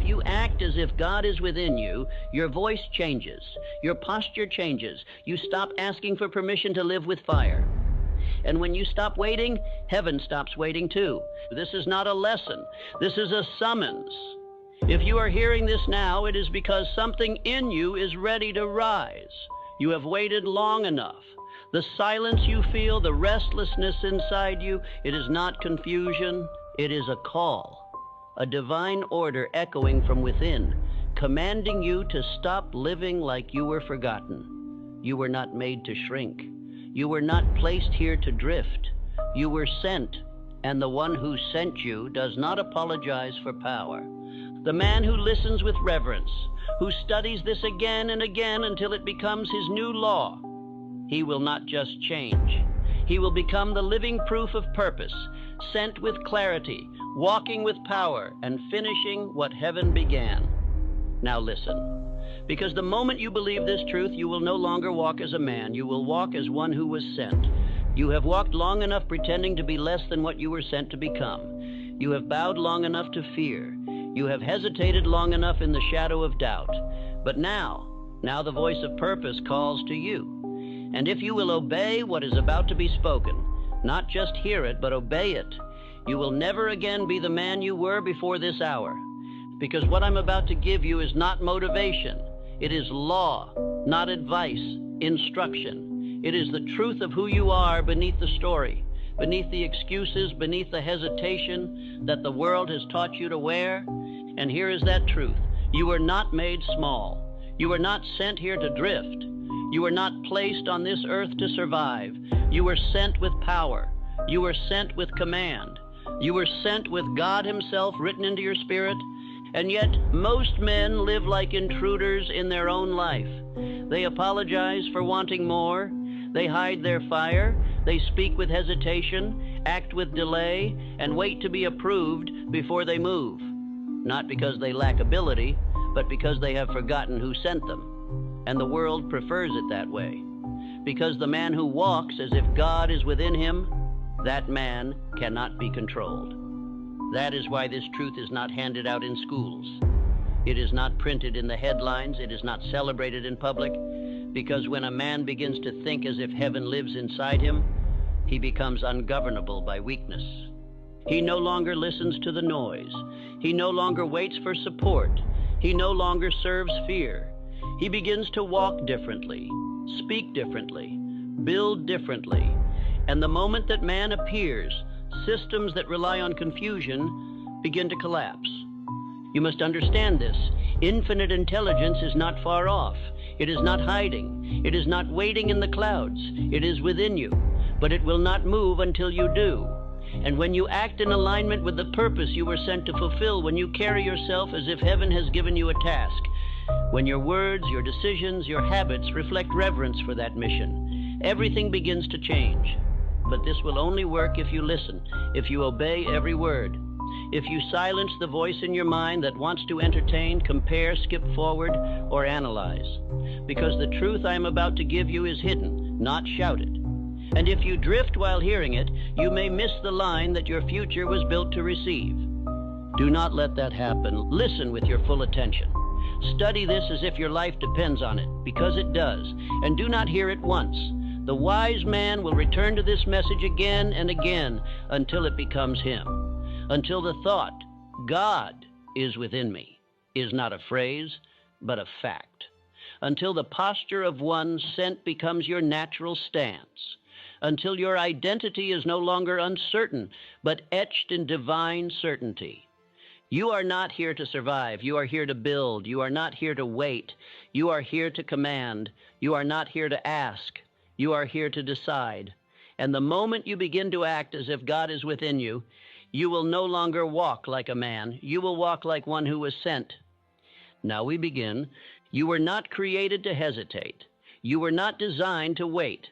you act as if God is within you, your voice changes, your posture changes. You stop asking for permission to live with fire. And when you stop waiting, heaven stops waiting too. This is not a lesson. This is a summons. If you are hearing this now, it is because something in you is ready to rise. You have waited long enough. The silence you feel, the restlessness inside you, it is not confusion, it is a call. A divine order echoing from within, commanding you to stop living like you were forgotten. You were not made to shrink. You were not placed here to drift. You were sent, and the one who sent you does not apologize for power. The man who listens with reverence, who studies this again and again until it becomes his new law, he will not just change. He will become the living proof of purpose, sent with clarity, walking with power, and finishing what heaven began. Now listen, because the moment you believe this truth, you will no longer walk as a man. You will walk as one who was sent. You have walked long enough pretending to be less than what you were sent to become. You have bowed long enough to fear. You have hesitated long enough in the shadow of doubt. But now the voice of purpose calls to you. And if you will obey what is about to be spoken, not just hear it, but obey it, you will never again be the man you were before this hour. Because what I'm about to give you is not motivation. It is law, not advice, instruction. It is the truth of who you are beneath the story, beneath the excuses, beneath the hesitation that the world has taught you to wear. And here is that truth. You were not made small. You were not sent here to drift. You were not placed on this earth to survive. You were sent with power. You were sent with command. You were sent with God Himself written into your spirit. And yet, most men live like intruders in their own life. They apologize for wanting more. They hide their fire. They speak with hesitation, act with delay, and wait to be approved before they move. Not because they lack ability, but because they have forgotten who sent them. And the world prefers it that way. Because the man who walks as if God is within him, that man cannot be controlled. That is why this truth is not handed out in schools. It is not printed in the headlines. It is not celebrated in public. Because when a man begins to think as if heaven lives inside him, he becomes ungovernable by weakness. He no longer listens to the noise. He no longer waits for support. He no longer serves fear. He begins to walk differently, speak differently, build differently. And the moment that man appears, systems that rely on confusion begin to collapse. You must understand this. Infinite intelligence is not far off. It is not hiding. It is not waiting in the clouds. It is within you. But it will not move until you do. And when you act in alignment with the purpose you were sent to fulfill, when you carry yourself as if heaven has given you a task, when your words, your decisions, your habits reflect reverence for that mission, everything begins to change. But this will only work if you listen, if you obey every word. If you silence the voice in your mind that wants to entertain, compare, skip forward, or analyze. Because the truth I am about to give you is hidden, not shouted. And if you drift while hearing it, you may miss the line that your future was built to receive. Do not let that happen. Listen with your full attention. Study this as if your life depends on it, because it does. And do not hear it once. The wise man will return to this message again and again until it becomes him. Until the thought, God is within me, is not a phrase, but a fact. Until the posture of one sent becomes your natural stance. Until your identity is no longer uncertain, but etched in divine certainty. You are not here to survive. You are here to build. You are not here to wait. You are here to command. You are not here to ask. You are here to decide. And the moment you begin to act as if God is within you, you will no longer walk like a man. You will walk like one who was sent. Now we begin. You were not created to hesitate. You were not designed to wait.